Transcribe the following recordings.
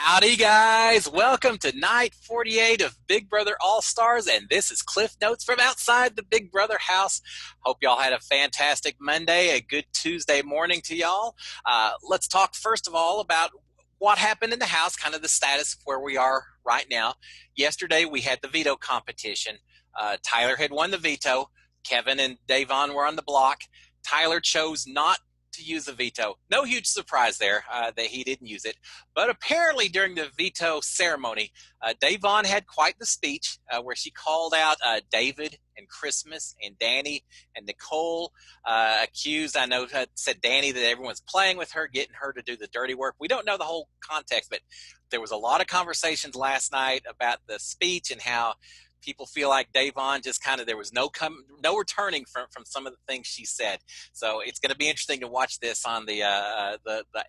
Howdy, guys. Welcome to night 48 of Big Brother All-Stars, and this is Cliff Notes from outside the Big Brother house. Hope y'all had a fantastic Monday, a good Tuesday morning to y'all. Let's talk first of all about what happened in the house, kind of the status of where we are right now. Yesterday, we had the veto competition. Tyler had won the veto. Kevin and Davon were on the block. Tyler chose not to use the veto. No huge surprise there that he didn't use it. But apparently during the veto ceremony, Davon had quite the speech where she called out David and Christmas and Danny and Nicole, accused, said Danny that everyone's playing with her, getting her to do the dirty work. We don't know the whole context, but there was a lot of conversations last night about the speech and how people feel like Davon just kind of, there was no returning from some of the things she said. So it's going to be interesting to watch this on the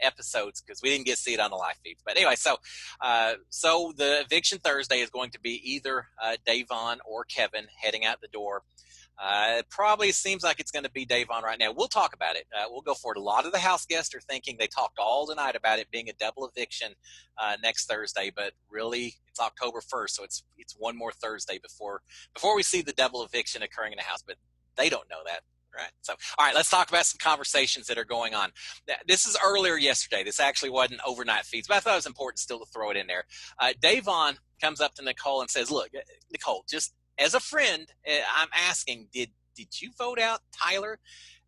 episodes because we didn't get to see it on the live feeds. But anyway, so the Eviction Thursday is going to be either Davon or Kevin heading out the door. It probably seems like it's going to be Davon right now. We'll talk about it. We'll go for it. A lot of the house guests are thinking, they talked all tonight about it being a double eviction next Thursday, but really it's October 1st, so it's one more Thursday before we see the double eviction occurring in the house, but they don't know that. Right. So, all right, let's talk about some conversations that are going on. This is earlier yesterday. This actually wasn't overnight feeds, but I thought it was important still to throw it in there. Davon comes up to Nicole and says, look, Nicole, just as a friend, I'm asking, did you vote out Tyler?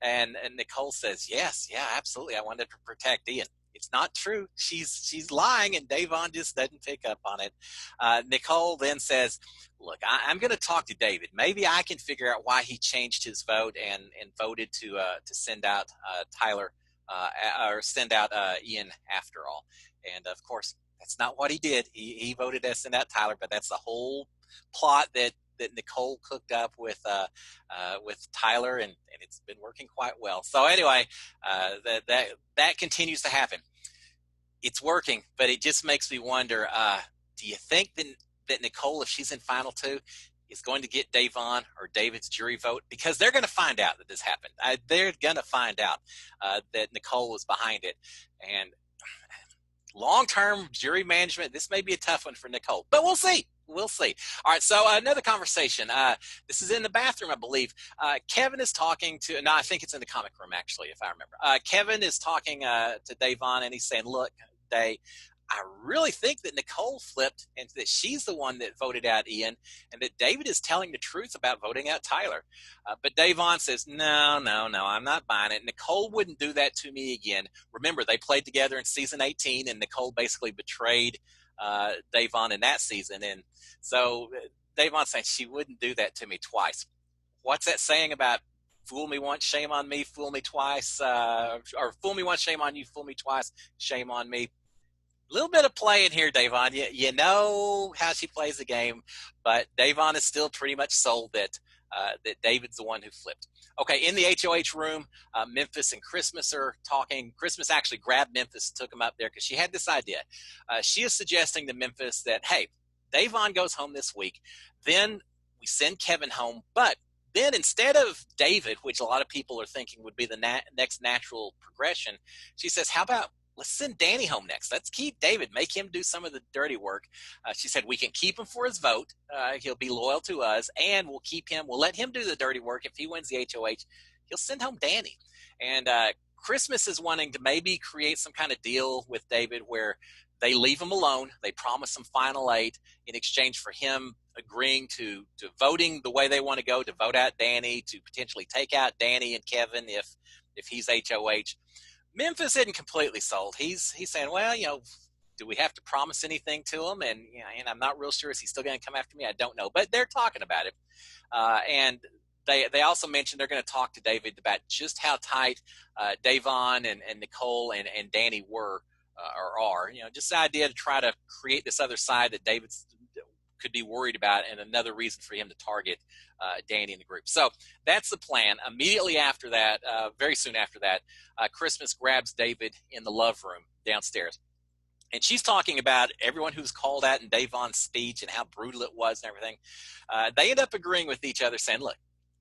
And Nicole says, yes, yeah, absolutely. I wanted to protect Ian. It's not true. She's lying, and Davon just doesn't pick up on it. Nicole then says, look, I'm going to talk to David. Maybe I can figure out why he changed his vote and voted to send out Tyler or send out Ian after all. And, of course, that's not what he did. He voted to send out Tyler, but that's the whole plot that Nicole cooked up with Tyler, and it's been working quite well. So anyway, that continues to happen. It's working, but it just makes me wonder, do you think that Nicole, if she's in final two, is going to get Davon or David's jury vote? Because they're going to find out that this happened. They're going to find out that Nicole was behind it. And long-term jury management, this may be a tough one for Nicole, but we'll see. We'll see. All right, so another conversation. This is in the bathroom, I believe. Kevin is talking to, no, I think it's in the comic room, actually, if I remember. Kevin is talking to Davon, and he's saying, look, I really think that Nicole flipped and that she's the one that voted out Ian, and that David is telling the truth about voting out Tyler. But Davon says, no, I'm not buying it. Nicole wouldn't do that to me again. Remember, they played together in season 18, and Nicole basically betrayed Davon in that season. And so Davon's saying she wouldn't do that to me twice. What's that saying about fool me once, shame on me, fool me twice, or fool me once, shame on you, fool me twice, shame on me? A little bit of play in here, Davon. You know how she plays the game, but Davon is still pretty much sold that David's the one who flipped. Okay, in the HOH room, Memphis and Christmas are talking. Christmas actually grabbed Memphis and took him up there because she had this idea. She is suggesting to Memphis that, hey, Davon goes home this week, then we send Kevin home, but then instead of David, which a lot of people are thinking would be the next natural progression, she says, how about let's send Danny home next. Let's keep David, make him do some of the dirty work. She said, we can keep him for his vote. He'll be loyal to us, and we'll let him do the dirty work. If he wins the HOH, he'll send home Danny. And Christmas is wanting to maybe create some kind of deal with David where they leave him alone. They promise him final 8 in exchange for him agreeing to voting the way they want to go, to vote out Danny, to potentially take out Danny and Kevin if he's HOH. Memphis isn't completely sold. He's saying, well, do we have to promise anything to him? And I'm not real sure. Is he still going to come after me? I don't know. But they're talking about it. And they also mentioned they're going to talk to David about just how tight Davon and Nicole and Danny were or are. Just the idea to try to create this other side that David could be worried about, and another reason for him to target Danny in the group. So that's the plan. Immediately after that, very soon after that, Christmas grabs David in the love room downstairs. And she's talking about everyone who's called out in Davon's speech and how brutal it was and everything. They end up agreeing with each other, saying, look,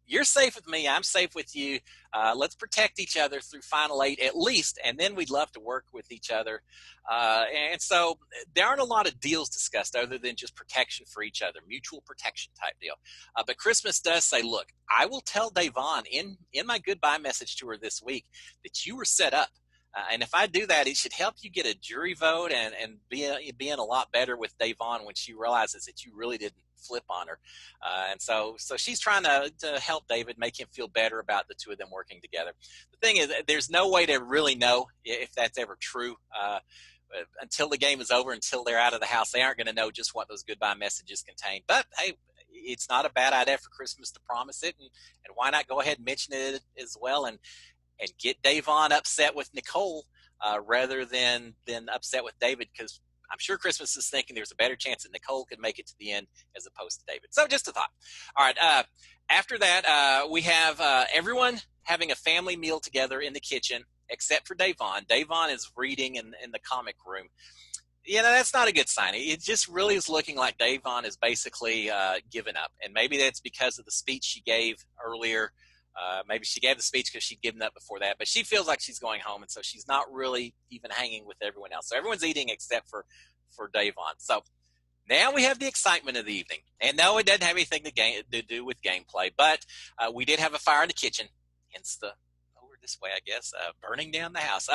you're safe with me. I'm safe with you. Let's protect each other through Final 8 at least, and then we'd love to work with each other. And so there aren't a lot of deals discussed other than just protection for each other, mutual protection type deal. But Christmas does say, look, I will tell Davon in my goodbye message to her this week that you were set up. And if I do that, it should help you get a jury vote and be in a lot better with Davon when she realizes that you really didn't flip on her. And so she's trying to help David, make him feel better about the two of them working together. The thing is, there's no way to really know if that's ever true. Until the game is over, until they're out of the house, they aren't going to know just what those goodbye messages contain. But hey, it's not a bad idea for Christmas to promise it, and why not go ahead and mention it as well, and get Davon upset with Nicole rather than upset with David, because I'm sure Christmas is thinking there's a better chance that Nicole could make it to the end as opposed to David. So just a thought. All right. After that, we have everyone having a family meal together in the kitchen, except for Davon. Davon is reading in the comic room. That's not a good sign. It just really is looking like Davon is basically given up. And maybe that's because of the speech she gave earlier. Maybe she gave the speech because she'd given up before that, but she feels like she's going home, and so she's not really even hanging with everyone else. So everyone's eating except for Davon. So now we have the excitement of the evening. And no, it doesn't have anything to do with gameplay, but we did have a fire in the kitchen, hence the over this way, I guess, burning down the house.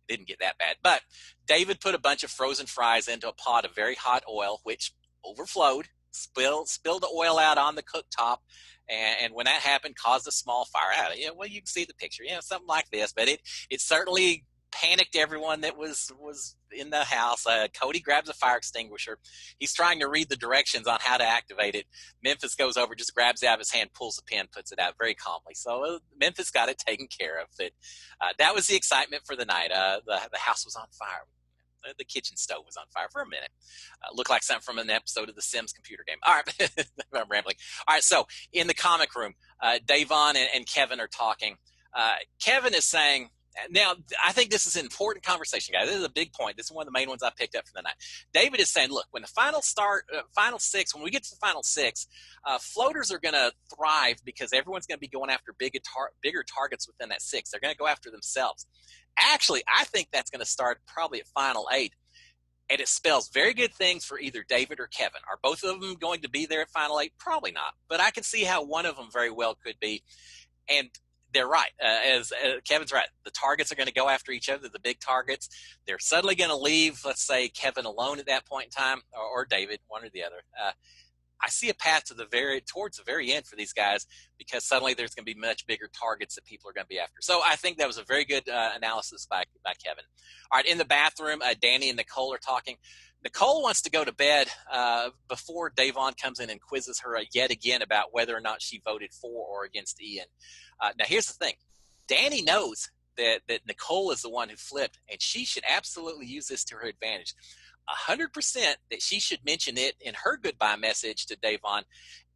Didn't get that bad, but David put a bunch of frozen fries into a pot of very hot oil, which overflowed, spilled the oil out on the cooktop. And when that happened, caused a small fire. You can see the picture, something like this. But it certainly panicked everyone that was in the house. Cody grabs a fire extinguisher. He's trying to read the directions on how to activate it. Memphis goes over, just grabs it out of his hand, pulls the pin, puts it out very calmly. So Memphis got it taken care of. But that was the excitement for the night. The house was on fire. The kitchen stove was on fire for a minute. Looked like something from an episode of the Sims computer game. All right, I'm rambling. All right, so in the comic room, Davon and Kevin are talking. Kevin is saying, now, I think this is an important conversation, guys. This is a big point. This is one of the main ones I picked up from the night. David is saying, look, when the final six, when we get to the final six, floaters are going to thrive because everyone's going to be going after bigger targets within that six. They're going to go after themselves. Actually, I think that's going to start probably at Final 8, and it spells very good things for either David or Kevin. Are both of them going to be there at Final 8? Probably not, but I can see how one of them very well could be, and they're right. As Kevin's right, the targets are going to go after each other, the big targets. They're suddenly going to leave, let's say, Kevin alone at that point in time, or David, one or the other. I see a path to towards the very end for these guys, because suddenly there's going to be much bigger targets that people are going to be after. So I think that was a very good analysis by Kevin. All right, in the bathroom, Danny and Nicole are talking. Nicole wants to go to bed before Davon comes in and quizzes her yet again about whether or not she voted for or against Ian. Now, here's the thing. Danny knows that Nicole is the one who flipped, and she should absolutely use this to her advantage. 100% that she should mention it in her goodbye message to Davon.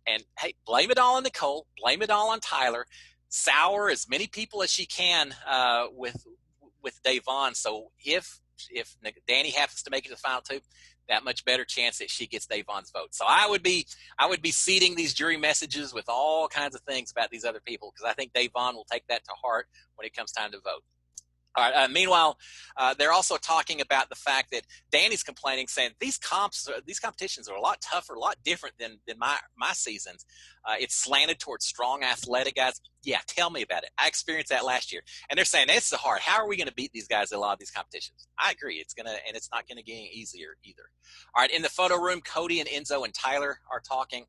And, hey, blame it all on Nicole. Blame it all on Tyler. Sour as many people as she can with Davon. So if Danny happens to make it to the final two, that much better chance that she gets Davon's vote. So I would be seeding these jury messages with all kinds of things about these other people, because I think Davon will take that to heart when it comes time to vote. All right, meanwhile, they're also talking about the fact that Danny's complaining, saying these competitions are a lot tougher, a lot different than my seasons. It's slanted towards strong, athletic guys. Yeah, tell me about it. I experienced that last year. And they're saying, this is hard. How are we going to beat these guys at a lot of these competitions? I agree. It's not going to get any easier either. All right, in the photo room, Cody and Enzo and Tyler are talking.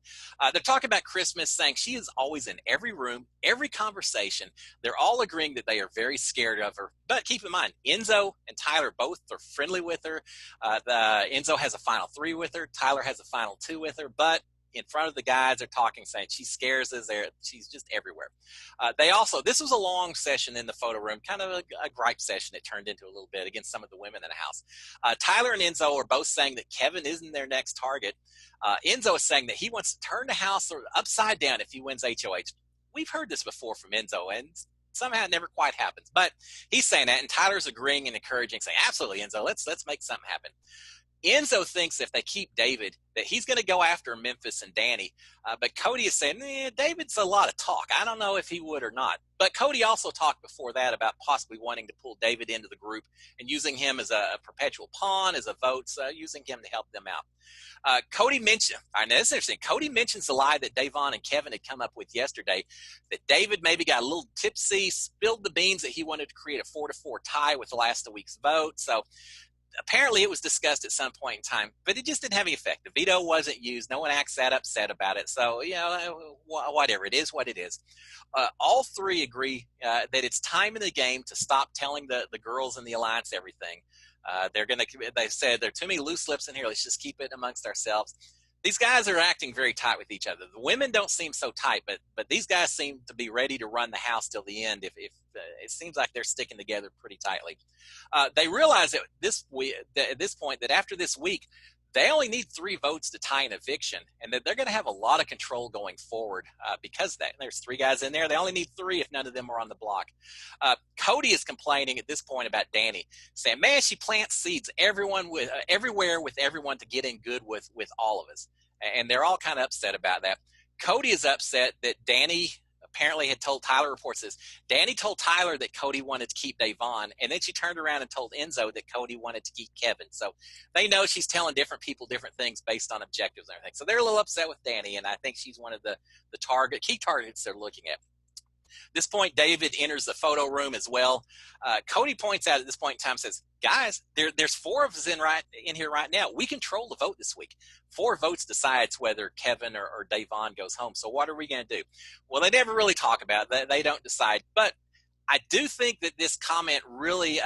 They're talking about Christmas, saying she is always in every room, every conversation. They're all agreeing that they are very scared of her. But keep in mind, Enzo and Tyler both are friendly with her. Enzo has a final 3 with her. Tyler has a final 2 with her. But in front of the guys, they're talking, saying she scares us. She's just everywhere. This was a long session in the photo room, kind of a gripe session it turned into a little bit against some of the women in the house. Tyler and Enzo are both saying that Kevin isn't their next target. Enzo is saying that he wants to turn the house upside down if he wins HOH. We've heard this before from Enzo, and somehow it never quite happens. But he's saying that, and Tyler's agreeing and encouraging, saying, absolutely, Enzo, let's make something happen. Enzo thinks if they keep David that he's going to go after Memphis and Danny. But Cody is saying, David's a lot of talk. I don't know if he would or not. But Cody also talked before that about possibly wanting to pull David into the group and using him as a perpetual pawn, as a vote, using him to help them out. Cody mentioned, all right, now this is interesting. Cody mentions the lie that Davon and Kevin had come up with yesterday, that David maybe got a little tipsy, spilled the beans that he wanted to create a 4-4 tie with the last of the week's vote. So apparently it was discussed at some point in time, but it just didn't have any effect. The veto wasn't used. No one acts that upset about it. So, whatever. It is what it is. All three agree that it's time in the game to stop telling the girls in the alliance everything. They said there are too many loose lips in here. Let's just keep it amongst ourselves. These guys are acting very tight with each other. The women don't seem so tight, but these guys seem to be ready to run the house till the end. If it seems like they're sticking together pretty tightly. They realize at this point that after this week, they only need 3 votes to tie an eviction, and that they're going to have a lot of control going forward because of that. And there's 3 guys in there. They only need 3 if none of them are on the block. Cody is complaining at this point about Danny, saying, man, she plants seeds everywhere with everyone to get in good with all of us. And they're all kind of upset about that. Cody is upset that Danny apparently had told Tyler, reports this. Danny told Tyler that Cody wanted to keep Davon, and then she turned around and told Enzo that Cody wanted to keep Kevin. So they know she's telling different people different things based on objectives and everything. So they're a little upset with Danny, and I think she's one of the key targets they're looking at. At this point, David enters the photo room as well. Cody points out at this point in time, says, guys, there's 4 of us in here right now. We control the vote this week. 4 votes decides whether Kevin or Davon goes home. So what are we going to do? Well, they never really talk about it. They don't decide. But I do think that this comment really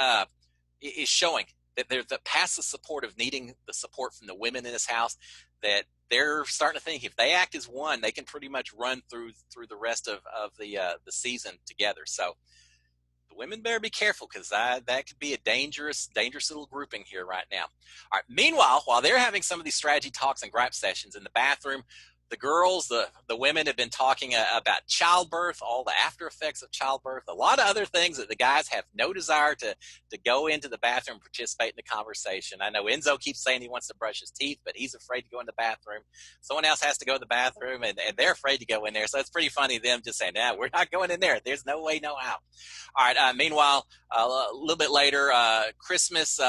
is showing that there's the passive support of needing the support from the women in this house, that they're starting to think if they act as one, they can pretty much run through the rest of the season together. So the women better be careful, because that could be a dangerous little grouping here right now. All right. Meanwhile, while they're having some of these strategy talks and gripe sessions in the bathroom, the girls, the women have been talking about childbirth, all the after effects of childbirth, a lot of other things that the guys have no desire to go into the bathroom and participate in the conversation. I know Enzo keeps saying he wants to brush his teeth, but he's afraid to go in the bathroom. Someone else has to go to the bathroom, and they're afraid to go in there. So it's pretty funny, them just saying, nah, we're not going in there. There's no way, no how. All right. Meanwhile, a little bit later, Christmas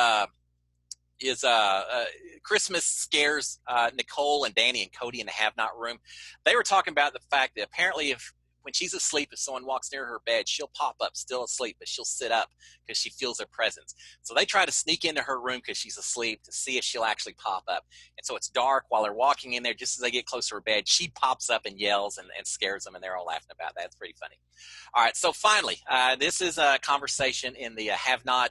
scares Nicole and Danny and Cody in the have-not room. They were talking about the fact that apparently when she's asleep, if someone walks near her bed, she'll pop up still asleep, but she'll sit up because she feels their presence. So they try to sneak into her room because she's asleep to see if she'll actually pop up. And so it's dark while they're walking in there. Just as they get close to her bed, she pops up and yells and scares them, and they're all laughing about that. It's pretty funny. All right, so finally, this is a conversation in the have-not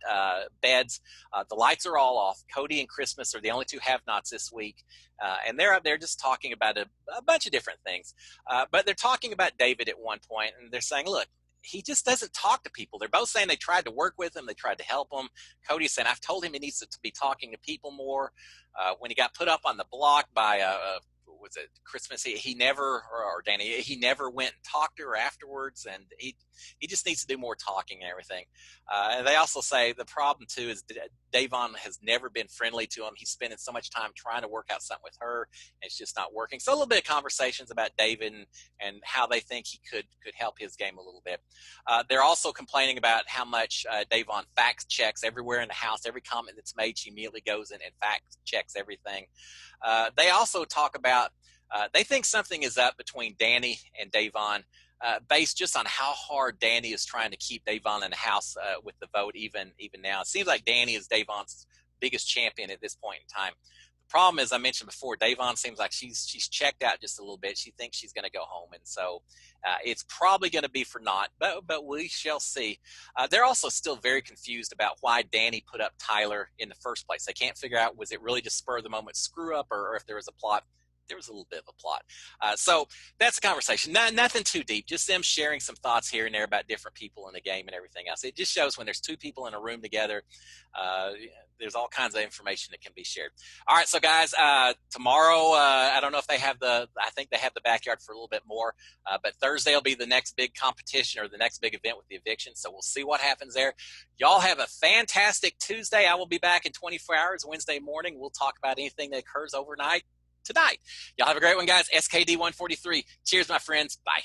beds. The lights are all off. Cody and Christmas are the only 2 have-nots this week. And they're up there just talking about a bunch of different things. But they're talking about David at one point, and they're saying, look, he just doesn't talk to people. They're both saying they tried to work with him. They tried to help him. Cody's saying, I've told him he needs to be talking to people more. When he got put up on the block by was it Christmas? He never, or Danny, he never went and talked to her afterwards, and he just needs to do more talking and everything. And they also say the problem too is Davon has never been friendly to him. He's spending so much time trying to work out something with her, and it's just not working. So a little bit of conversations about David and how they think he could help his game a little bit. They're also complaining about how much Davon fact checks everywhere in the house. Every comment that's made, she immediately goes in and fact checks everything. They also talk about they think something is up between Danny and Davon, based just on how hard Danny is trying to keep Davon in the house with the vote even now. It seems like Danny is Davon's biggest champion at this point in time. The problem, as I mentioned before, Davon seems like she's checked out just a little bit. She thinks she's going to go home, and so it's probably going to be for naught, but we shall see. They're also still very confused about why Danny put up Tyler in the first place. They can't figure out, was it really just spur of the moment screw up, or if there was a plot. there was a little bit of a plot. So that's a conversation. Nothing too deep, just them sharing some thoughts here and there about different people in the game and everything else. It just shows when there's two people in a room together, there's all kinds of information that can be shared. All right, so guys, tomorrow, I don't know if they have I think they have the backyard for a little bit more, but Thursday will be the next big competition or the next big event with the eviction. So we'll see what happens there. Y'all have a fantastic Tuesday. I will be back in 24 hours Wednesday morning. We'll talk about anything that occurs overnight tonight. Y'all have a great one, guys. SKD 143. Cheers, my friends. Bye.